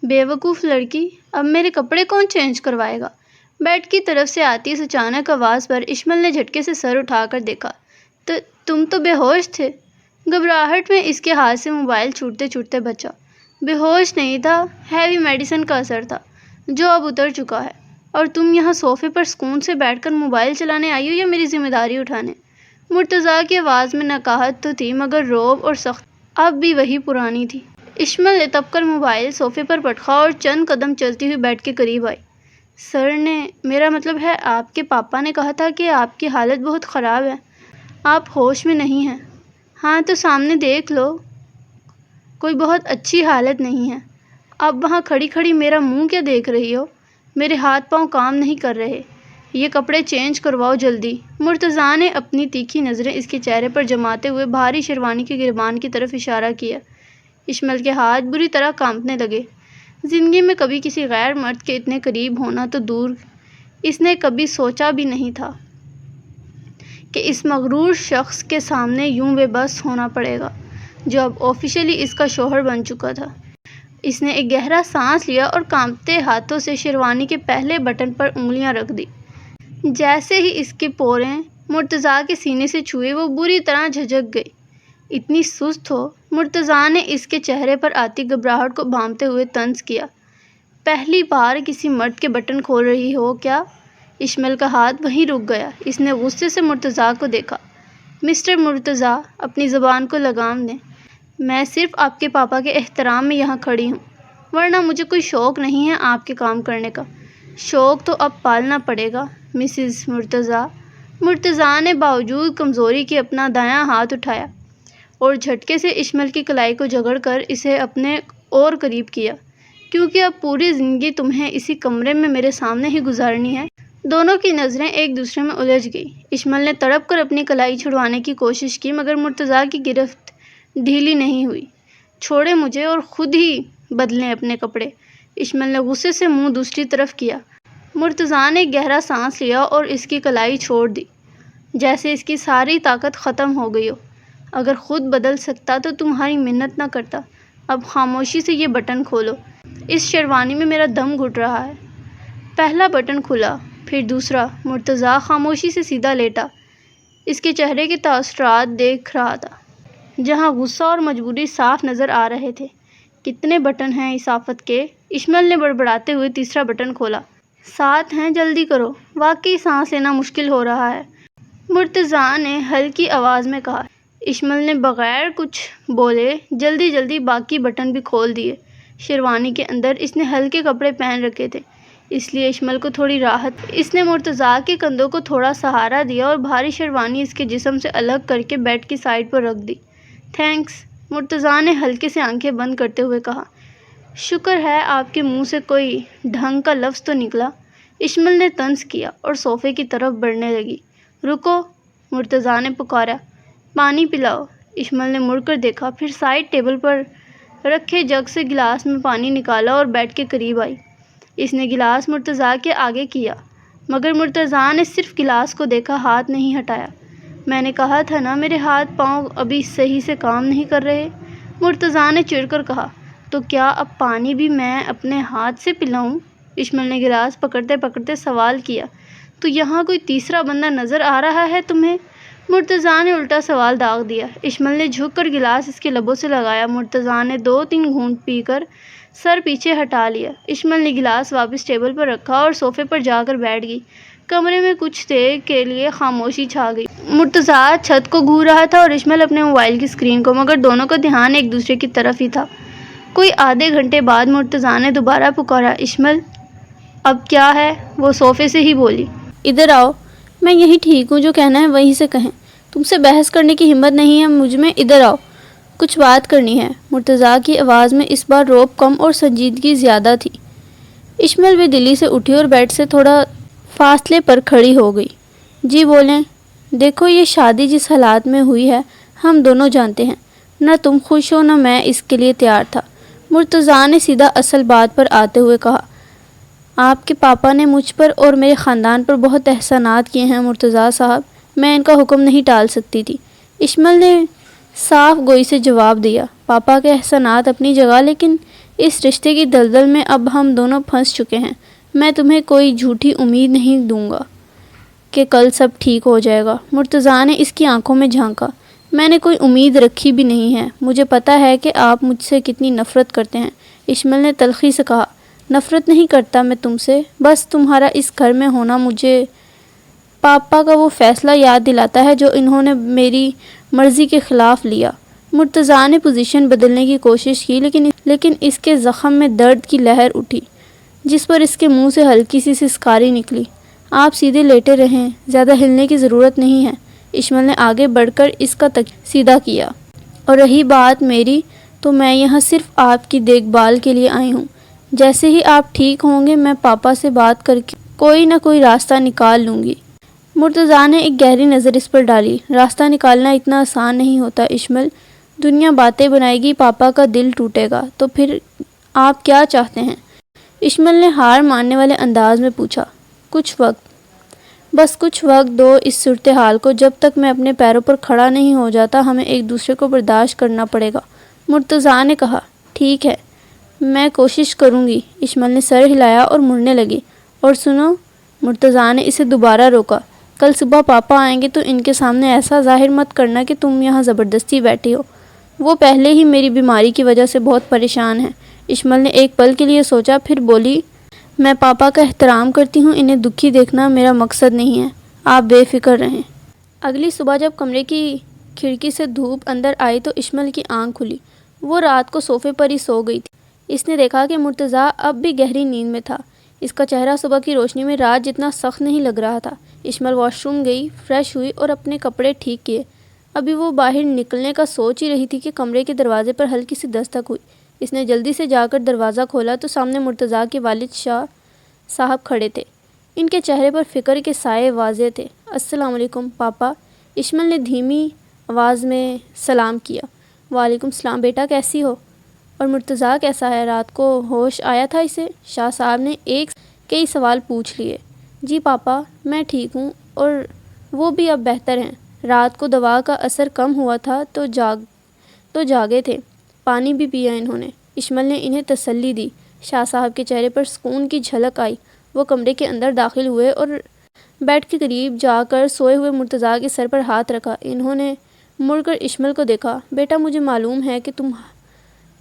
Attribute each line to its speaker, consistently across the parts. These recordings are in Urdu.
Speaker 1: بیوقوف لڑکی، اب میرے کپڑے کون چینج کروائے گا؟ بیڈ کی طرف سے آتی اس اچانک آواز پر اشمل نے جھٹکے سے سر اٹھا کر دیکھا۔ تم تو بے ہوش تھے۔ گھبراہٹ میں اس کے ہاتھ سے موبائل چھوٹتے چھوٹتے بچا۔ بے ہوش نہیں تھا، ہیوی میڈیسن کا اثر تھا جو اب اتر چکا ہے۔ اور تم یہاں صوفے پر سکون سے بیٹھ کر موبائل چلانے آئی ہو یا میری ذمہ داری اٹھانے؟ مرتضیٰ کی آواز میں نقاہت تو تھی مگر رعب اور سخت اب بھی وہی پرانی تھی۔ اشمل نے تپ کر موبائل صوفے پر پٹکا اور چند قدم چلتی ہوئی بیڈ کے قریب آئی۔ سر نے، میرا مطلب ہے آپ کے پاپا نے کہا تھا کہ آپ کی حالت بہت خراب ہے، آپ ہوش میں نہیں ہیں۔ ہاں تو سامنے دیکھ لو، کوئی بہت اچھی حالت نہیں ہے۔ اب وہاں کھڑی کھڑی میرا منہ کیا دیکھ رہی ہو؟ میرے ہاتھ پاؤں کام نہیں کر رہے، یہ کپڑے چینج کرواؤ جلدی۔ مرتضیٰ نے اپنی تیکھی نظریں اس کے چہرے پر جماتے ہوئے بھاری شیروانی کے گریبان کی طرف اشارہ کیا۔ اشمل کے ہاتھ بری طرح کانپنے لگے۔ زندگی میں کبھی کسی غیر مرد کے اتنے قریب ہونا تو دور، اس نے کبھی سوچا بھی نہیں تھا کہ اس مغرور شخص کے سامنے یوں بے بس ہونا پڑے گا جو اب آفیشلی اس کا شوہر بن چکا تھا۔ اس نے ایک گہرا سانس لیا اور کانپتے ہاتھوں سے شیروانی کے پہلے بٹن پر انگلیاں رکھ دی۔ جیسے ہی اس کے پوریں مرتضیٰ کے سینے سے چھوئے وہ بری طرح جھجک گئی۔ اتنی سست ہو؟ مرتضیٰ نے اس کے چہرے پر آتی گھبراہٹ کو بھانپتے ہوئے طنز کیا۔ پہلی بار کسی مرد کے بٹن کھول رہی ہو کیا؟ اشمل کا ہاتھ وہیں رک گیا۔ اس نے غصے سے مرتضیٰ کو دیکھا۔ مسٹر مرتضیٰ، اپنی زبان کو لگام دیں۔ میں صرف آپ کے پاپا کے احترام میں یہاں کھڑی ہوں، ورنہ مجھے کوئی شوق نہیں ہے آپ کے کام کرنے کا۔ شوق تو اب پالنا پڑے گا مسز مرتضیٰ۔ مرتضیٰ نے باوجود کمزوری کے اپنا دایاں ہاتھ اٹھایا اور جھٹکے سے اشمل کی کلائی کو جگڑ کر اسے اپنے اور قریب کیا۔ کیونکہ اب پوری زندگی تمہیں اسی کمرے میں میرے سامنے ہی گزارنی ہے۔ دونوں کی نظریں ایک دوسرے میں الجھ گئی۔ اشمل نے تڑپ کر اپنی کلائی چھڑوانے کی کوشش کی مگر مرتضیٰ کی گرفت ڈھیلی نہیں ہوئی۔ چھوڑیں مجھے اور خود ہی بدلیں اپنے کپڑے۔ اشمل نے غصے سے منہ دوسری طرف کیا۔ مرتضیٰ نے گہرا سانس لیا اور اس کی کلائی چھوڑ دی، جیسے اس کی ساری طاقت ختم ہو گئی ہو۔ اگر خود بدل سکتا تو تمہاری منت نہ کرتا۔ اب خاموشی سے یہ بٹن کھولو، اس شیروانی میں میرا دم گھٹ رہا ہے۔ پہلا بٹن کھلا، پھر دوسرا۔ مرتضیٰ خاموشی سے سیدھا لیٹا، اس کے چہرے کے تاثرات دیکھ رہا تھا جہاں غصہ اور مجبوری صاف نظر آ رہے تھے۔ کتنے بٹن ہیں اس آفت کے؟ اشمل نے بڑبڑاتے ہوئے تیسرا بٹن کھولا۔ 7 ہیں، جلدی کرو، واقعی سانس لینا مشکل ہو رہا ہے، مرتضیٰ نے ہلکی آواز میں کہا۔ اشمل نے بغیر کچھ بولے جلدی جلدی باقی بٹن بھی کھول دیے۔ شیروانی کے اندر اس نے ہلکے کپڑے پہن رکھے تھے، اس لیے اشمل کو تھوڑی راحت۔ اس نے مرتضیٰ کے کندھوں کو تھوڑا سہارا دیا اور بھاری شیروانی اس کے جسم سے الگ کر کے بیڈ کی سائڈ پر رکھ دی۔ تھینکس، مرتضیٰ نے ہلکے سے آنکھیں بند کرتے ہوئے کہا۔ شکر ہے آپ کے منہ سے کوئی ڈھنگ کا لفظ تو نکلا۔ اشمل نے طنز کیا اور صوفے کی طرف بڑھنے لگی۔ رکو، مرتضیٰ نے پکارا، پانی پلاؤ۔ اشمل نے مڑ کر دیکھا، پھر سائڈ ٹیبل پر رکھے جگ سے گلاس میں پانی نکالا اور بیڈ کے قریب آئی۔ اس نے گلاس مرتضیٰ کے آگے کیا مگر مرتضیٰ نے صرف گلاس کو دیکھا، ہاتھ نہیں ہٹایا۔ میں نے کہا تھا نا میرے ہاتھ پاؤں ابھی صحیح سے کام نہیں کر رہے، مرتضیٰ نے چڑ کر کہا۔ تو کیا اب پانی بھی میں اپنے ہاتھ سے پلاؤں؟ اشمل نے گلاس پکڑتے پکڑتے سوال کیا۔ تو یہاں کوئی تیسرا بندہ نظر آ رہا ہے تمہیں؟ مرتضیٰ نے الٹا سوال داغ دیا۔ اشمل نے جھک کر گلاس اس کے لبوں سے لگایا۔ مرتضیٰ نے 2-3 گھونٹ پی کر سر پیچھے ہٹا لیا۔ اشمل نے گلاس واپس ٹیبل پر رکھا اور صوفے پر جا کر بیٹھ گئی۔ کمرے میں کچھ دیر کے لیے خاموشی چھا گئی۔ مرتضیٰ چھت کو گھور رہا تھا اور اشمل اپنے موبائل کی اسکرین کو، مگر دونوں کا دھیان ایک دوسرے کی طرف ہی تھا۔ کوئی آدھے گھنٹے بعد مرتضیٰ نے دوبارہ پکارا، اشمل اب کیا ہے؟ وہ صوفے سے ہی بولی۔ ادھر آؤ، میں یہی ٹھیک ہوں، جو کہنا ہے وہیں سے کہیں، تم سے بحث کرنے کی ہمت نہیں ہے مجھ میں، ادھر آؤ، کچھ بات کرنی ہے۔ مرتضیٰ کی آواز میں اس بار رعب کم اور سنجیدگی زیادہ تھی۔ اشمل بے دلی سے اٹھی اور بیڈ سے تھوڑا فاصلے پر کھڑی ہو گئی۔ جی بولیں۔ دیکھو یہ شادی جس حالات میں ہوئی ہے ہم دونوں جانتے ہیں، نہ تم خوش ہو نہ میں اس کے لیے تیار تھا۔ مرتضیٰ نے سیدھا اصل بات پر آتے ہوئے کہا۔ آپ کے پاپا نے مجھ پر اور میرے خاندان پر بہت احسانات کیے ہیں مرتضیٰ صاحب، میں ان کا حکم نہیں ٹال سکتی تھی۔ اشمل نے صاف گوئی سے جواب دیا۔ پاپا کے احسانات اپنی جگہ، لیکن اس رشتے کی دلدل میں اب ہم دونوں پھنس چکے ہیں۔ میں تمہیں کوئی جھوٹی امید نہیں دوں گا کہ کل سب ٹھیک ہو جائے گا۔ مرتضیٰ نے اس کی آنکھوں میں جھانکا۔ میں نے کوئی امید رکھی بھی نہیں ہے۔ مجھے پتہ ہے کہ آپ مجھ سے کتنی نفرت کرتے ہیں۔ اشمل نے تلخی سے کہا۔ نفرت نہیں کرتا میں تم سے، بس تمہارا اس گھر میں ہونا مجھے پاپا کا وہ فیصلہ یاد دلاتا ہے جو انہوں نے میری مرضی کے خلاف لیا۔ مرتضیٰ نے پوزیشن بدلنے کی کوشش کی لیکن اس کے زخم میں درد کی لہر اٹھی جس پر اس کے منہ سے ہلکی سی سسکاری نکلی۔ آپ سیدھے لیٹے رہیں، زیادہ ہلنے کی ضرورت نہیں ہے۔ اشمل نے آگے بڑھ کر اس کا تکیہ سیدھا کیا۔ اور رہی بات میری، تو میں یہاں صرف آپ کی دیکھ بھال کے لیے آئی ہوں۔ جیسے ہی آپ ٹھیک ہوں گے میں پاپا سے بات کر کے کوئی نہ کوئی راستہ نکال لوں گی۔ مرتضیٰ نے ایک گہری نظر اس پر ڈالی۔ راستہ نکالنا اتنا آسان نہیں ہوتا اشمل، دنیا باتیں بنائے گی، پاپا کا دل ٹوٹے گا، تو پھر آپ کیا چاہتے ہیں؟ اشمل نے ہار ماننے والے انداز میں پوچھا۔ کچھ وقت، بس کچھ وقت دو اس صورتحال کو، جب تک میں اپنے پیروں پر کھڑا نہیں ہو جاتا ہمیں ایک دوسرے کو برداشت کرنا پڑے گا۔ مرتضیٰ نے کہا۔ ٹھیک ہے، میں کوشش کروں گی۔ اشمل نے سر ہلایا اور مڑنے لگی۔ اور سنو، مرتضیٰ نے اسے دوبارہ روکا، کل صبح پاپا آئیں گے تو ان کے سامنے ایسا ظاہر مت کرنا کہ تم یہاں زبردستی بیٹھی ہو۔ وہ پہلے ہی میری بیماری کی وجہ سے بہت پریشان ہیں۔ اشمل نے ایک پل کے لیے سوچا، پھر بولی، میں پاپا کا احترام کرتی ہوں، انہیں دکھی دیکھنا میرا مقصد نہیں ہے، آپ بے فکر رہیں۔ اگلی صبح جب کمرے کی کھڑکی سے دھوپ اندر آئی تو اشمل کی آنکھ کھلی۔ وہ رات کو صوفے پر ہی سو گئی تھی۔ اس نے دیکھا کہ مرتضیٰ اب بھی گہری نیند میں تھا۔ اس کا چہرہ صبح کی روشنی میں رات جتنا سخت نہیں لگ رہا تھا۔ اشمل واش روم گئی، فریش ہوئی اور اپنے کپڑے ٹھیک کیے۔ ابھی وہ باہر نکلنے کا سوچ ہی رہی تھی کہ کمرے کے دروازے پر ہلکی سی دستک ہوئی۔ اس نے جلدی سے جا کر دروازہ کھولا تو سامنے مرتضیٰ کے والد شاہ صاحب کھڑے تھے۔ ان کے چہرے پر فکر کے سائے واضح تھے۔ السلام علیکم پاپا، اشمل نے دھیمی آواز میں سلام کیا۔ وعلیکم السلام بیٹا، کیسی ہو؟ اور مرتضیٰ کیسا ہے؟ رات کو ہوش آیا تھا اسے؟ شاہ صاحب نے کئی سوال پوچھ لیے۔ جی پاپا، میں ٹھیک ہوں اور وہ بھی اب بہتر ہیں۔ رات کو دوا کا اثر کم ہوا تھا تو جاگے تھے، پانی بھی پیا انہوں نے۔ اشمل نے انہیں تسلی دی۔ شاہ صاحب کے چہرے پر سکون کی جھلک آئی۔ وہ کمرے کے اندر داخل ہوئے اور بیڈ کے قریب جا کر سوئے ہوئے مرتضیٰ کے سر پر ہاتھ رکھا۔ انہوں نے مڑ کر اشمل کو دیکھا۔ بیٹا، مجھے معلوم ہے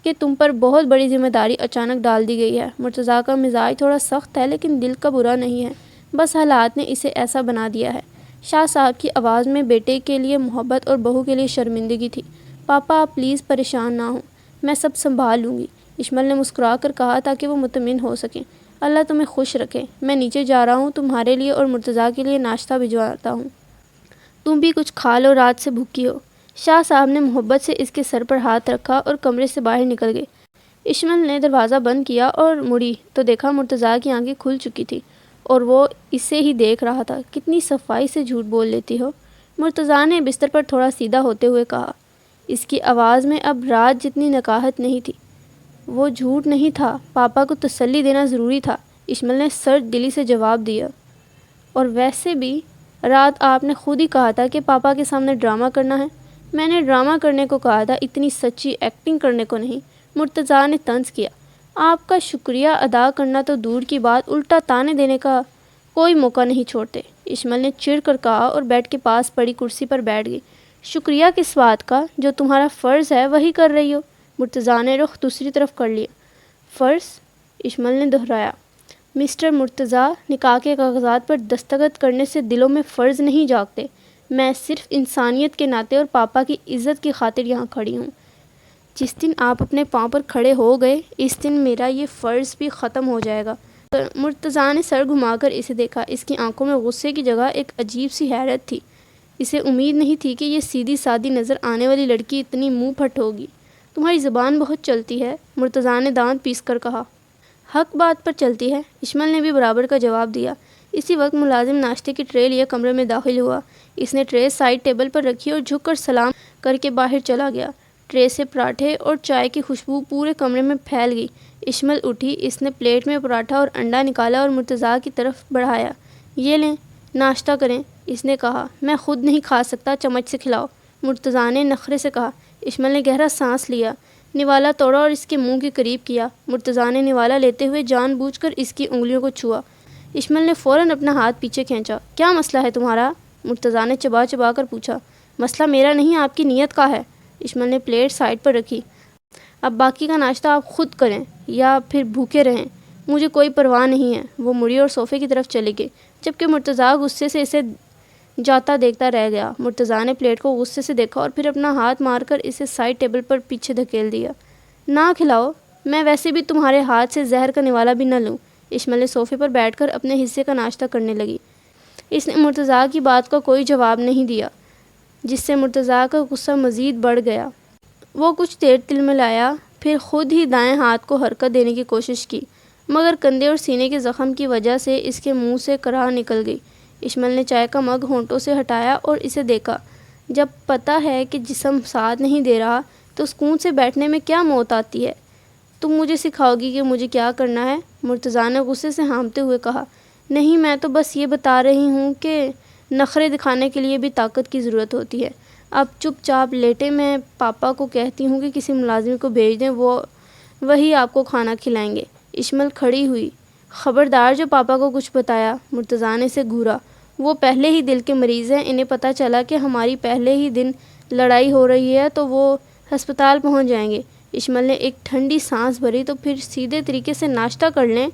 Speaker 1: کہ تم پر بہت بڑی ذمہ داری اچانک ڈال دی گئی ہے۔ مرتضیٰ کا مزاج تھوڑا سخت ہے لیکن دل کا برا نہیں ہے، بس حالات نے اسے ایسا بنا دیا ہے۔ شاہ صاحب کی آواز میں بیٹے کے لیے محبت اور بہو کے لیے شرمندگی تھی۔ پاپا آپ پلیز پریشان نہ ہوں، میں سب سنبھال لوں گی، اشمل نے مسکرا کر کہا تاکہ وہ مطمئن ہو سکیں۔ اللہ تمہیں خوش رکھے، میں نیچے جا رہا ہوں، تمہارے لیے اور مرتضیٰ کے لیے ناشتہ بھجواتا ہوں، تم بھی کچھ کھا لو، رات سے بھوکی ہو۔ شاہ صاحب نے محبت سے اس کے سر پر ہاتھ رکھا اور کمرے سے باہر نکل گئے۔ اشمل نے دروازہ بند کیا اور مڑی تو دیکھا مرتضیٰ کی آنکھیں کھل چکی تھی اور وہ اسے ہی دیکھ رہا تھا۔ کتنی صفائی سے جھوٹ بول لیتی ہو، مرتضیٰ نے بستر پر تھوڑا سیدھا ہوتے ہوئے کہا۔ اس کی آواز میں اب رات جتنی نکاہت نہیں تھی۔ وہ جھوٹ نہیں تھا، پاپا کو تسلی دینا ضروری تھا، اشمل نے سرد دلی سے جواب دیا۔ اور ویسے بھی رات آپ نے خود ہی کہا تھا کہ پاپا کے سامنے ڈرامہ کرنا ہے۔ میں نے ڈرامہ کرنے کو کہا تھا، اتنی سچی ایکٹنگ کرنے کو نہیں، مرتضیٰ نے طنز کیا۔ آپ کا شکریہ ادا کرنا تو دور کی بات، الٹا تانے دینے کا کوئی موقع نہیں چھوڑتے، اشمل نے چڑ کر کہا اور بیڈ کے پاس پڑی کرسی پر بیٹھ گئی۔ شکریہ کس بات کا؟ جو تمہارا فرض ہے وہی کر رہی ہو، مرتضیٰ نے رخ دوسری طرف کر لیا۔ فرض؟ اشمل نے دہرایا۔ مسٹر مرتضیٰ، نکاح کے کاغذات پر دستخط کرنے سے دلوں میں فرض نہیں جاگتے، میں صرف انسانیت کے ناطے اور پاپا کی عزت کی خاطر یہاں کھڑی ہوں۔ جس دن آپ اپنے پاؤں پر کھڑے ہو گئے اس دن میرا یہ فرض بھی ختم ہو جائے گا۔ مرتضیٰ نے سر گھما کر اسے دیکھا۔ اس کی آنکھوں میں غصے کی جگہ ایک عجیب سی حیرت تھی۔ اسے امید نہیں تھی کہ یہ سیدھی سادی نظر آنے والی لڑکی اتنی منہ پھٹ ہوگی۔ تمہاری زبان بہت چلتی ہے، مرتضیٰ نے دانت پیس کر کہا۔ حق بات پر چلتی ہے، اشمل نے بھی برابر کا جواب دیا۔ اسی وقت ملازم ناشتے کی ٹرے لیے کمرے میں داخل ہوا۔ اس نے ٹرے سائڈ ٹیبل پر رکھی اور جھک کر سلام کر کے باہر چلا گیا۔ ٹرے سے پراٹھے اور چائے کی خوشبو پورے کمرے میں پھیل گئی۔ اشمل اٹھی، اس نے پلیٹ میں پراٹھا اور انڈا نکالا اور مرتضیٰ کی طرف بڑھایا۔ یہ لیں، ناشتہ کریں، اس نے کہا۔ میں خود نہیں کھا سکتا، چمچ سے کھلاؤ، مرتضیٰ نے نخرے سے کہا۔ اشمل نے گہرا سانس لیا۔
Speaker 2: نوالا توڑا اور اس کے منہ کے قریب کیا۔ مرتضیٰ نے نوالا لیتے ہوئے جان بوجھ کر اس کی انگلیوں کو چھوا۔ اشمل نے فوراً اپنا ہاتھ پیچھے کھینچا۔ کیا مسئلہ ہے تمہارا؟ مرتضیٰ نے چبا چبا کر پوچھا۔ مسئلہ میرا نہیں، آپ کی نیت کا ہے۔ اشمل نے پلیٹ سائڈ پر رکھی۔ اب باقی کا ناشتہ آپ خود کریں یا پھر بھوکے رہیں، مجھے کوئی پرواہ نہیں ہے۔ وہ مڑی اور صوفے کی طرف چلے گئے، جبکہ مرتضیٰ غصے سے اسے جاتا دیکھتا رہ گیا۔ مرتضیٰ نے پلیٹ کو غصے سے دیکھا اور پھر اپنا ہاتھ مار کر اسے سائڈ ٹیبل پر پیچھے دھکیل دیا۔ نہ کھلاؤ، میں ویسے بھی تمہارے ہاتھ سے زہر کا نوالا بھی نہ لوں۔ اشمل نے صوفے پر بیٹھ کر اپنے حصے کا ناشتہ کرنے لگی۔ اس نے مرتضیٰ کی بات کا کوئی جواب نہیں دیا، جس سے مرتضیٰ کا غصہ مزید بڑھ گیا۔ وہ کچھ دیر تلملایا، پھر خود ہی دائیں ہاتھ کو حرکت دینے کی کوشش کی، مگر کندھے اور سینے کے زخم کی وجہ سے اس کے منہ سے کراہ نکل گئی۔ اشمل نے چائے کا مگ ہونٹوں سے ہٹایا اور اسے دیکھا۔ جب پتہ ہے کہ جسم ساتھ نہیں دے رہا تو سکون سے بیٹھنے میں کیا موت آتی ہے؟ تم مجھے سکھاؤ گی کہ مجھے کیا کرنا ہے؟ مرتضیٰ نے غصے سے ہانپتے ہوئے کہا۔ نہیں، میں تو بس یہ بتا رہی ہوں کہ نخرے دکھانے کے لیے بھی طاقت کی ضرورت ہوتی ہے۔ اب چپ چاپ لیٹے، میں پاپا کو کہتی ہوں کہ کسی ملازم کو بھیج دیں، وہی آپ کو کھانا کھلائیں گے۔ اشمل کھڑی ہوئی۔ خبردار جو پاپا کو کچھ بتایا۔ مرتضیٰ نے اسے گھورا۔ وہ پہلے ہی دل کے مریض ہیں، انہیں پتہ چلا کہ ہماری پہلے ہی دن لڑائی ہو رہی ہے تو وہ ہسپتال پہنچ جائیں گے۔ اشمل نے ایک ٹھنڈی سانس بھری۔ تو پھر سیدھے طریقے سے ناشتہ کر لیں۔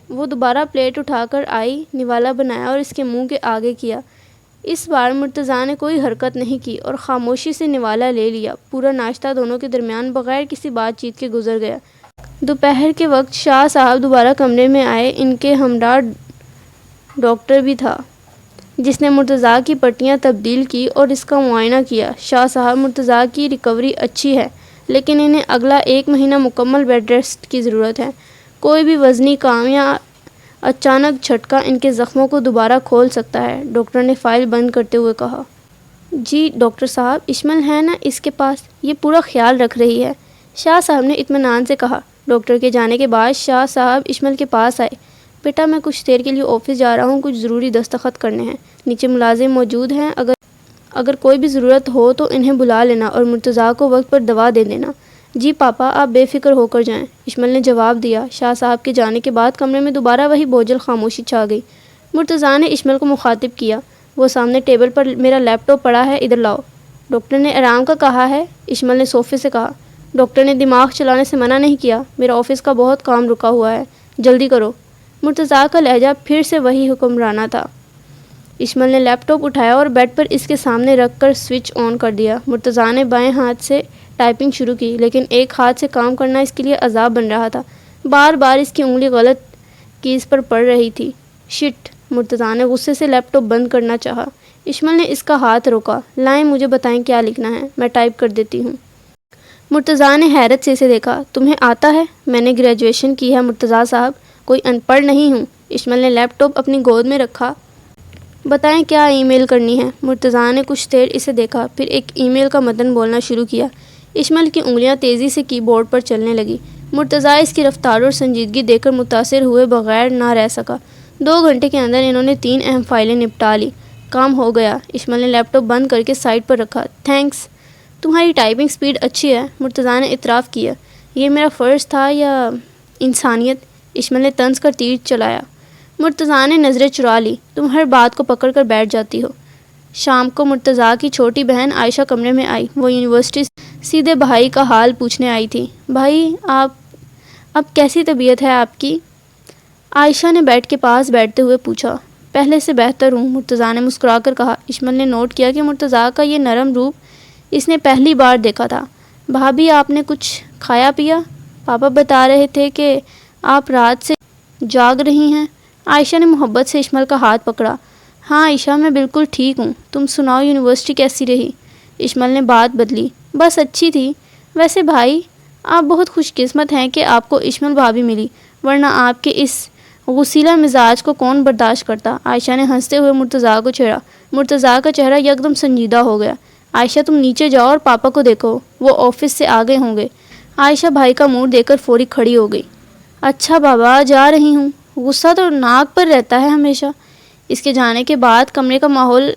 Speaker 2: وہ دوبارہ پلیٹ اٹھا کر آئی، نوالا بنایا اور اس کے منہ کے آگے کیا۔ اس بار مرتضیٰ نے کوئی حرکت نہیں کی اور خاموشی سے نوالا لے لیا۔ پورا ناشتہ دونوں کے درمیان بغیر کسی بات چیت کے گزر گیا۔ دوپہر کے وقت شاہ صاحب دوبارہ کمرے میں آئے۔ ان کے ہمراہ ڈاکٹر بھی تھا، جس نے مرتضیٰ کی پٹیاں تبدیل کی اور اس کا معائنہ کیا۔ شاہ صاحب، مرتضیٰ کی ریکوری اچھی ہے، لیکن انہیں اگلا 1 مہینہ مکمل بیڈ ریسٹ کی ضرورت ہے۔ کوئی بھی وزنی کام یا اچانک جھٹکا ان کے زخموں کو دوبارہ کھول سکتا ہے۔ ڈاکٹر نے فائل بند کرتے ہوئے کہا۔ جی ڈاکٹر صاحب، اشمل ہے نا اس کے پاس، یہ پورا خیال رکھ رہی ہے، شاہ صاحب نے اطمینان سے کہا۔ ڈاکٹر کے جانے کے بعد شاہ صاحب اشمل کے پاس آئے۔ بیٹا، میں کچھ دیر کے لیے آفس جا رہا ہوں، کچھ ضروری دستخط کرنے ہیں، نیچے ملازم موجود ہیں، اگر کوئی بھی ضرورت ہو تو انہیں بلا لینا اور مرتضیٰ کو وقت پر دوا دے دینا۔ جی پاپا، آپ بے فکر ہو کر جائیں، اشمل نے جواب دیا۔ شاہ صاحب کے جانے کے بعد کمرے میں دوبارہ وہی بوجھل خاموشی چھا گئی۔ مرتضیٰ نے اشمل کو مخاطب کیا۔ وہ سامنے ٹیبل پر میرا لیپ ٹاپ پڑا ہے، ادھر لاؤ۔ ڈاکٹر نے آرام کا کہا ہے، اشمل نے صوفے سے کہا۔ ڈاکٹر نے دماغ چلانے سے منع نہیں کیا، میرا آفس کا بہت کام رکا ہوا ہے، جلدی کرو۔ مرتضیٰ کا لہجہ پھر سے وہی حکمرانہ تھا۔ اشمل نے لیپ ٹاپ اٹھایا اور بیڈ پر اس کے سامنے رکھ کر سوئچ آن کر دیا۔ مرتضیٰ نے بائیں ہاتھ سے ٹائپنگ شروع کی، لیکن ایک ہاتھ سے کام کرنا اس کے لیے عذاب بن رہا تھا۔ بار بار اس کی انگلی غلط کیز پر پڑ رہی تھی۔ شٹ! مرتضیٰ نے غصے سے لیپ ٹاپ بند کرنا چاہا۔ اشمل نے اس کا ہاتھ روکا۔ لائیں، مجھے بتائیں کیا لکھنا ہے، میں ٹائپ کر دیتی ہوں۔ مرتضیٰ نے حیرت سے اسے دیکھا۔ تمہیں آتا ہے؟ میں نے گریجویشن کی ہے مرتضیٰ صاحب، کوئی ان پڑھ نہیں ہوں۔ اشمل نے لیپ ٹاپ اپنی گود میں رکھا۔ بتائیں کیا ای میل کرنی ہے؟ مرتضیٰ نے کچھ دیر اسے دیکھا، پھر ایک ای میل کا متن بولنا شروع کیا۔ اشمل کی انگلیاں تیزی سے کی بورڈ پر چلنے لگی۔ مرتضیٰ اس کی رفتار اور سنجیدگی دیکھ کر متاثر ہوئے بغیر نہ رہ سکا۔ 2 گھنٹے کے اندر انہوں نے 3 اہم فائلیں نپٹا لی۔ کام ہو گیا۔ اشمل نے لیپ ٹاپ بند کر کے سائڈ پر رکھا۔ تھینکس، تمہاری ٹائپنگ سپیڈ اچھی ہے، مرتضیٰ نے اعتراف کیا۔ یہ میرا فرض تھا یا انسانیت؟ اشمل نے طنز کر تیر چلایا۔ مرتضیٰ نے نظریں چرا لی۔ تم ہر بات کو پکڑ کر بیٹھ جاتی ہو۔ شام کو مرتضیٰ کی چھوٹی بہن عائشہ کمرے میں آئی۔ وہ یونیورسٹی سیدھے بھائی کا حال پوچھنے آئی تھی۔ بھائی، اب کیسی طبیعت ہے آپ کی؟ عائشہ نے بیڈ کے پاس بیٹھتے ہوئے پوچھا۔ پہلے سے بہتر ہوں، مرتضیٰ نے مسکرا کر کہا۔ اشمل نے نوٹ کیا کہ مرتضیٰ کا یہ نرم روپ اس نے پہلی بار دیکھا تھا۔ بھابھی، آپ نے کچھ کھایا پیا؟ پاپا بتا رہے تھے کہ آپ رات سے جاگ رہی ہیں۔ عائشہ نے محبت سے اشمل کا ہاتھ پکڑا۔ ہاں عائشہ، میں بالکل ٹھیک ہوں، تم سناؤ یونیورسٹی کیسی رہی؟ اشمل نے بات بدلی۔ بس اچھی تھی۔ ویسے بھائی، آپ بہت خوش قسمت ہیں کہ آپ کو اشمل بھابھی ملی، ورنہ آپ کے اس غسیلا مزاج کو کون برداشت کرتا؟ عائشہ نے ہنستے ہوئے مرتضیٰ کو چھیڑا۔ مرتضیٰ کا چہرہ یکدم سنجیدہ ہو گیا۔ عائشہ، تم نیچے جاؤ اور پاپا کو دیکھو، وہ آفس سے آ گئے ہوں گے۔ عائشہ بھائی کا منہ دیکھ کر فوری کھڑی ہو گئی۔ اچھا بابا، جا رہی ہوں۔ غصہ تو ناک پر رہتا ہے ہمیشہ۔ اس کے جانے کے بعد کمرے کا ماحول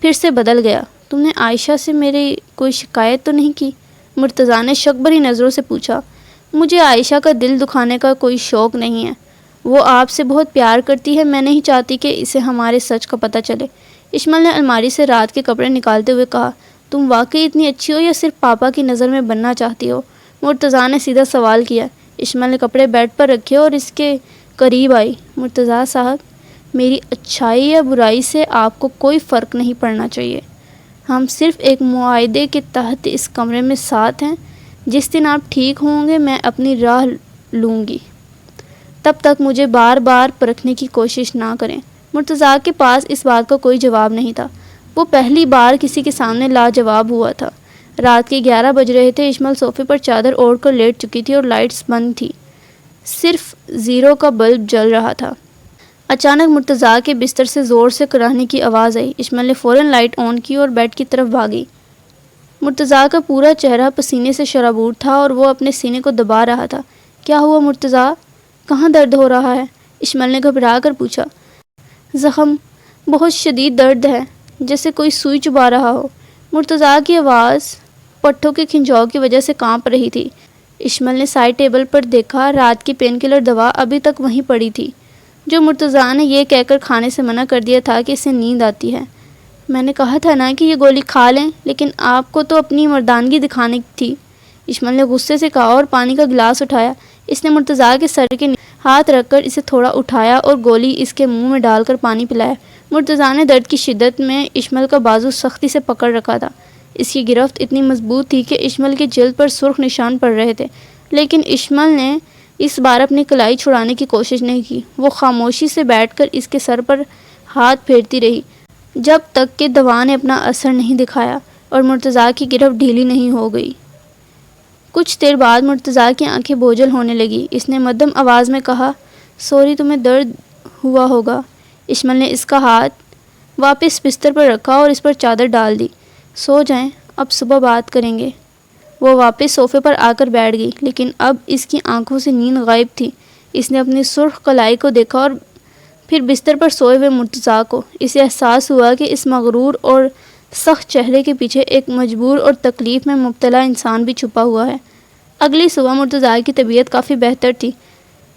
Speaker 2: پھر سے بدل گیا۔ تم نے عائشہ سے میری کوئی شکایت تو نہیں کی؟ مرتضیٰ نے شک بھری نظروں سے پوچھا۔ مجھے عائشہ کا دل دکھانے کا کوئی شوق نہیں ہے، وہ آپ سے بہت پیار کرتی ہے، میں نہیں چاہتی کہ اسے ہمارے سچ کا پتہ چلے۔ اشمل نے الماری سے رات کے کپڑے نکالتے ہوئے کہا، تم واقعی اتنی اچھی ہو یا صرف پاپا کی نظر میں بننا چاہتی ہو؟ مرتضیٰ نے سیدھا سوال کیا۔ اشمل نے کپڑے بیڈ پر رکھے اور اس کے قریب آئی۔ مرتضیٰ صاحب، میری اچھائی یا برائی سے آپ کو کوئی فرق نہیں پڑنا چاہیے۔ ہم صرف ایک معاہدے کے تحت اس کمرے میں ساتھ ہیں۔ جس دن آپ ٹھیک ہوں گے میں اپنی راہ لوں گی، تب تک مجھے بار بار پرکھنے کی کوشش نہ کریں۔ مرتضیٰ کے پاس اس بات کا کوئی جواب نہیں تھا۔ وہ پہلی بار کسی کے سامنے لاجواب ہوا تھا۔ رات کے 11 بج رہے تھے۔ اشمل صوفے پر چادر اوڑھ کر لیٹ چکی تھی اور لائٹس بند تھی، صرف 0 کا بلب جل رہا تھا۔ اچانک مرتضیٰ کے بستر سے زور سے کراہنے کی آواز آئی۔ اشمل نے فوراً لائٹ آن کی اور بیڈ کی طرف بھاگی۔ مرتضیٰ کا پورا چہرہ پسینے سے شرابور تھا اور وہ اپنے سینے کو دبا رہا تھا۔ کیا ہوا مرتضیٰ؟ کہاں درد ہو رہا ہے؟ اشمل نے گھبرا کر پوچھا۔ زخم، بہت شدید درد ہے، جیسے کوئی سوئی چبھا رہا ہو۔ مرتضیٰ کی آواز پٹھوں کے کھنچاؤ کی وجہ سے کانپ رہی تھی۔ اشمل نے سائڈ ٹیبل پر دیکھا، رات کی پین کلر دوا ابھی تک وہیں پڑی تھی، جو مرتضیٰ نے یہ کہہ کر کھانے سے منع کر دیا تھا کہ اسے نیند آتی ہے۔ میں نے کہا تھا نا کہ یہ گولی کھا لیں، لیکن آپ کو تو اپنی مردانگی دکھانی تھی، اشمل نے غصے سے کہا اور پانی کا گلاس اٹھایا۔ اس نے مرتضیٰ کے سر کے ہاتھ رکھ کر اسے تھوڑا اٹھایا اور گولی اس کے منہ میں ڈال کر پانی پلایا۔ مرتضیٰ نے درد کی شدت میں اشمل کا بازو سختی سے پکڑ رکھا تھا۔ اس کی گرفت اتنی مضبوط تھی کہ اشمل کے جلد پر سرخ نشان پڑ رہے تھے، لیکن اشمل نے اس بار اپنی کلائی چھڑانے کی کوشش نہیں کی۔ وہ خاموشی سے بیٹھ کر اس کے سر پر ہاتھ پھیرتی رہی جب تک کہ دوا نے اپنا اثر نہیں دکھایا اور مرتضیٰ کی گرفت ڈھیلی نہیں ہو گئی۔ کچھ دیر بعد مرتضیٰ کی آنکھیں بوجھل ہونے لگی۔ اس نے مدھم آواز میں کہا، سوری، تمہیں درد ہوا ہوگا۔ اشمل نے اس کا ہاتھ واپس بستر پر رکھا اور اس پر چادر ڈال دی۔ سو جائیں، اب صبح بات کریں گے۔ وہ واپس صوفے پر آ کر بیٹھ گئی، لیکن اب اس کی آنکھوں سے نیند غائب تھی۔ اس نے اپنی سرخ کلائی کو دیکھا اور پھر بستر پر سوئے ہوئے مرتضیٰ کو۔ اسے احساس ہوا کہ اس مغرور اور سخت چہرے کے پیچھے ایک مجبور اور تکلیف میں مبتلا انسان بھی چھپا ہوا ہے۔ اگلی صبح مرتضیٰ کی طبیعت کافی بہتر تھی۔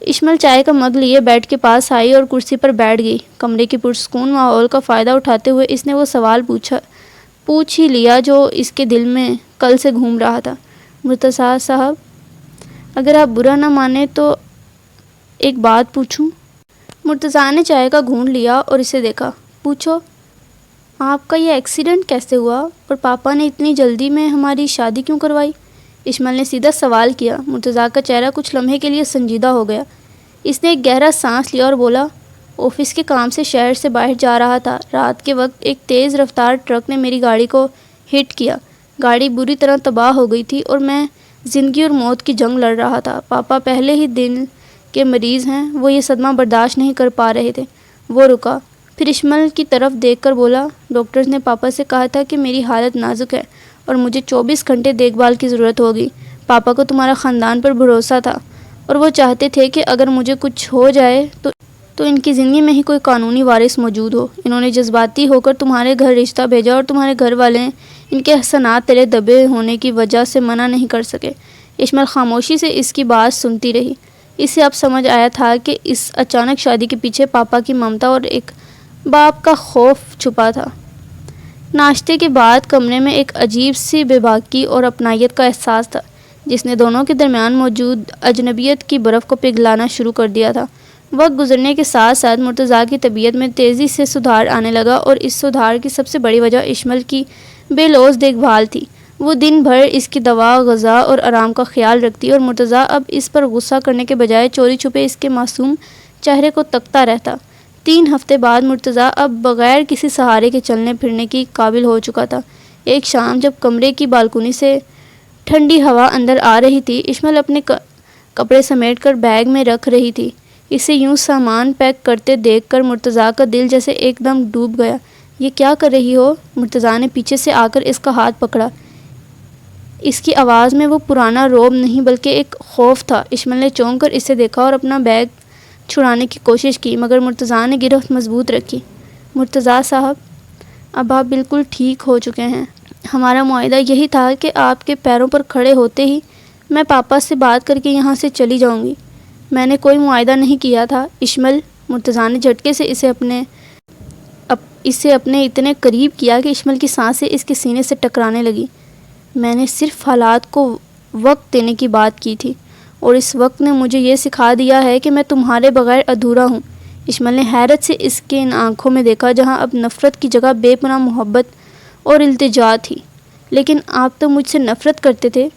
Speaker 2: اشمل چائے کا مگ لیے بیڈ کے پاس آئی اور کرسی پر بیٹھ گئی۔ کمرے کے پرسکون ماحول کا فائدہ اٹھاتے ہوئے اس نے وہ سوال پوچھ ہی لیا جو اس کے دل میں کل سے گھوم رہا تھا۔ مرتضیٰ صاحب، اگر آپ برا نہ مانیں تو ایک بات پوچھوں؟ مرتضیٰ نے چائے کا گھونٹ لیا اور اسے دیکھا۔ پوچھو۔ آپ کا یہ ایکسیڈنٹ کیسے ہوا اور پاپا نے اتنی جلدی میں ہماری شادی کیوں کروائی؟ اشمل نے سیدھا سوال کیا۔ مرتضیٰ کا چہرہ کچھ لمحے کے لیے سنجیدہ ہو گیا۔ اس نے ایک گہرا سانس لیا اور بولا، آفس کے کام سے شہر سے باہر جا رہا تھا۔ رات کے وقت ایک تیز رفتار ٹرک نے میری گاڑی کو ہٹ کیا۔ گاڑی بری طرح تباہ ہو گئی تھی اور میں زندگی اور موت کی جنگ لڑ رہا تھا۔ پاپا پہلے ہی دل کے مریض ہیں، وہ یہ صدمہ برداشت نہیں کر پا رہے تھے۔ وہ رکا، پھر اشمل کی طرف دیکھ کر بولا، ڈاکٹرز نے پاپا سے کہا تھا کہ میری حالت نازک ہے اور مجھے 24 گھنٹے دیکھ بھال کی ضرورت ہوگی۔ پاپا کو تمہارا خاندان پر بھروسہ تھا اور وہ چاہتے تھے کہ اگر مجھے کچھ ہو جائے تو ان کی زندگی میں ہی کوئی قانونی وارث موجود ہو۔ انہوں نے جذباتی ہو کر تمہارے گھر رشتہ بھیجا اور تمہارے گھر والے ان کے احسانات تیرے دبے ہونے کی وجہ سے منع نہیں کر سکے۔ اشمل خاموشی سے اس کی بات سنتی رہی۔ اسے اب سمجھ آیا تھا کہ اس اچانک شادی کے پیچھے پاپا کی ممتا اور ایک باپ کا خوف چھپا تھا۔ ناشتے کے بعد کمرے میں ایک عجیب سی بے باکی اور اپنائیت کا احساس تھا، جس نے دونوں کے درمیان موجود اجنبیت کی برف کو پگھلانا شروع کر دیا تھا۔ وقت گزرنے کے ساتھ ساتھ مرتضیٰ کی طبیعت میں تیزی سے سدھار آنے لگا اور اس سدھار کی سب سے بڑی وجہ اشمل کی بے لوث دیکھ بھال تھی۔ وہ دن بھر اس کی دوا، غذا اور آرام کا خیال رکھتی اور مرتضیٰ اب اس پر غصہ کرنے کے بجائے چوری چھپے اس کے معصوم چہرے کو تکتا رہتا۔ 3 ہفتے بعد مرتضیٰ اب بغیر کسی سہارے کے چلنے پھرنے کی قابل ہو چکا تھا۔ ایک شام جب کمرے کی بالکونی سے ٹھنڈی ہوا اندر آ رہی تھی، اشمل اپنے کپڑے سمیٹ کر بیگ میں رکھ رہی تھی۔ اسے یوں سامان پیک کرتے دیکھ کر مرتضیٰ کا دل جیسے ایک دم ڈوب گیا۔ یہ کیا کر رہی ہو؟ مرتضیٰ نے پیچھے سے آ کر اس کا ہاتھ پکڑا۔ اس کی آواز میں وہ پرانا رعب نہیں بلکہ ایک خوف تھا۔ اشمل نے چونک کر اسے دیکھا اور اپنا بیگ چھڑانے کی کوشش کی، مگر مرتضیٰ نے گرفت مضبوط رکھی۔ مرتضیٰ صاحب، اب آپ بالکل ٹھیک ہو چکے ہیں؟ ہمارا معاہدہ یہی تھا کہ آپ کے پیروں پر کھڑے ہوتے ہی میں پاپا سے بات کر کے یہاں سے چلی جاؤں گی۔ میں نے کوئی معاہدہ نہیں کیا تھا اشمل۔ مرتضیٰ نے جھٹکے سے اسے اپنے اتنے قریب کیا کہ اشمل کی سانسیں اس کے سینے سے ٹکرانے لگی۔ میں نے صرف حالات کو وقت دینے کی بات کی تھی، اور اس وقت نے مجھے یہ سکھا دیا ہے کہ میں تمہارے بغیر ادھورا ہوں۔ اشمل نے حیرت سے اس کے ان آنکھوں میں دیکھا جہاں اب نفرت کی جگہ بے پناہ محبت اور التجا تھی۔ لیکن آپ تو مجھ سے نفرت کرتے تھے،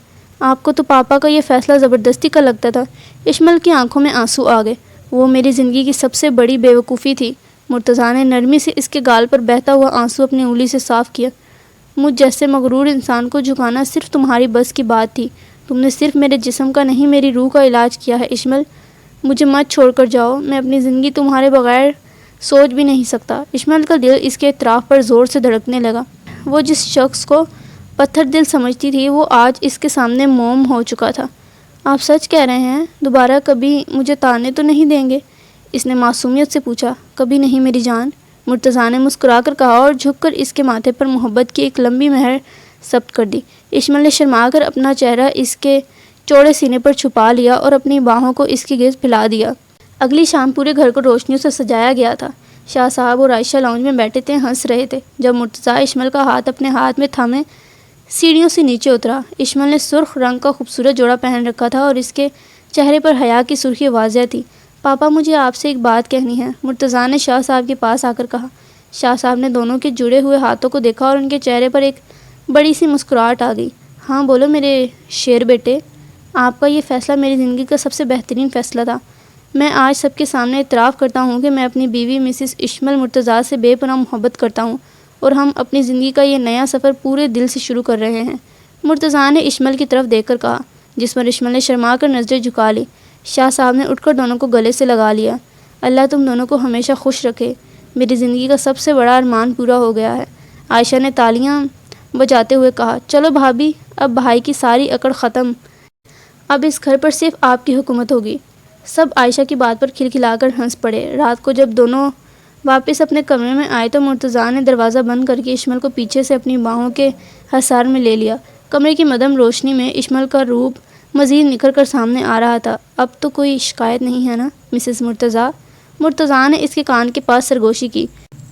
Speaker 2: آپ کو تو پاپا کا یہ فیصلہ زبردستی کا لگتا تھا۔ اشمل کی آنکھوں میں آنسو آ گئے۔ وہ میری زندگی کی سب سے بڑی بے وقوفی تھی۔ مرتضیٰ نے نرمی سے اس کے گال پر بہتا ہوا آنسو اپنی انگلی سے صاف کیا۔ مجھ جیسے مغرور انسان کو جھکانا صرف تمہاری بس کی بات تھی۔ تم نے صرف میرے جسم کا نہیں میری روح کا علاج کیا ہے اشمل۔ مجھے مت چھوڑ کر جاؤ، میں اپنی زندگی تمہارے بغیر سوچ بھی نہیں سکتا۔ اشمل کا دل اس کے اعتراف پر زور سے دھڑکنے لگا۔ وہ جس شخص کو پتھر دل سمجھتی تھی وہ آج اس کے سامنے موم ہو چکا تھا۔ آپ سچ کہہ رہے ہیں؟ دوبارہ کبھی مجھے تانے تو نہیں دیں گے؟ اس نے معصومیت سے پوچھا۔ کبھی نہیں میری جان، مرتضیٰ نے مسکرا کر کہا اور جھک کر اس کے ماتھے پر محبت کی ایک لمبی مہر ثبت کر دی۔ اشمل نے شرما کر اپنا چہرہ اس کے چوڑے سینے پر چھپا لیا اور اپنی باہوں کو اس کے گرد پھیلا دیا۔ اگلی شام پورے گھر کو روشنیوں سے سجایا گیا تھا۔ شاہ صاحب اور عائشہ لاؤنج میں بیٹھے تھے، ہنس رہے تھے جب مرتضیٰ اشمل کا ہاتھ اپنے ہاتھ میں تھامے سیڑھیوں سے نیچے اترا۔ اشمل نے سرخ رنگ کا خوبصورت جوڑا پہن رکھا تھا اور اس کے چہرے پر حیا کی سرخی واضح تھی۔ پاپا مجھے آپ سے ایک بات کہنی ہے، مرتضیٰ نے شاہ صاحب کے پاس آ کر کہا۔ شاہ صاحب نے دونوں کے جڑے ہوئے ہاتھوں کو دیکھا اور ان کے چہرے پر ایک بڑی سی مسکراہٹ آ گئی۔ ہاں بولو میرے شیر بیٹے، آپ کا یہ فیصلہ میری زندگی کا سب سے بہترین فیصلہ تھا۔ میں آج سب کے سامنے اعتراف کرتا ہوں کہ میں اپنی بیوی مسز اشمل مرتضیٰ سے بے پناہ محبت کرتا ہوں، اور ہم اپنی زندگی کا یہ نیا سفر پورے دل سے شروع کر رہے ہیں۔ مرتضیٰ نے اشمل کی طرف دیکھ کر کہا، جس پر اشمل نے شرما کر نظریں جھکا لی۔ شاہ صاحب نے اٹھ کر دونوں کو گلے سے لگا لیا۔ اللہ تم دونوں کو ہمیشہ خوش رکھے، میری زندگی کا سب سے بڑا ارمان پورا ہو گیا ہے۔ عائشہ نے تالیاں بجاتے ہوئے کہا، چلو بھابھی، اب بھائی کی ساری اکڑ ختم، اب اس گھر پر صرف آپ کی حکومت ہوگی۔ سب عائشہ کی بات پر کھلکھلا کر ہنس پڑے۔ رات کو جب دونوں واپس اپنے کمرے میں آئے تو مرتضیٰ نے دروازہ بند کر کے اشمل کو پیچھے سے اپنی باہوں کے حصار میں لے لیا۔ کمرے کی مدھم روشنی میں اشمل کا روپ مزید نکھر کر سامنے آ رہا تھا۔ اب تو کوئی شکایت نہیں ہے نا مسز مرتضیٰ؟ مرتضیٰ نے اس کے کان کے پاس سرگوشی کی۔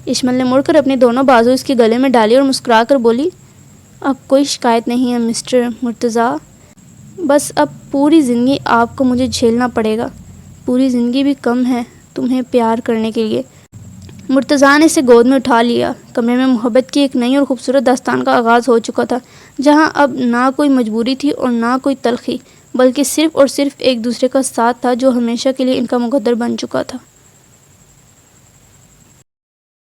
Speaker 2: اشمل نے مڑ کر اپنے دونوں بازو اس کے گلے میں ڈالی اور مسکرا کر بولی، اب کوئی شکایت نہیں ہے مسٹر مرتضیٰ، بس اب پوری زندگی آپ کو مجھے جھیلنا پڑے گا۔ پوری زندگی بھی کم ہے تمہیں پیار کرنے کے لیے۔ مرتضیٰ نے اسے گود میں اٹھا لیا۔ کمرے میں محبت کی ایک نئی اور خوبصورت داستان کا آغاز ہو چکا تھا، جہاں اب نہ کوئی مجبوری تھی اور نہ کوئی تلخی، بلکہ صرف اور صرف ایک دوسرے کا ساتھ تھا جو ہمیشہ کے لیے ان کا مقدر بن چکا تھا۔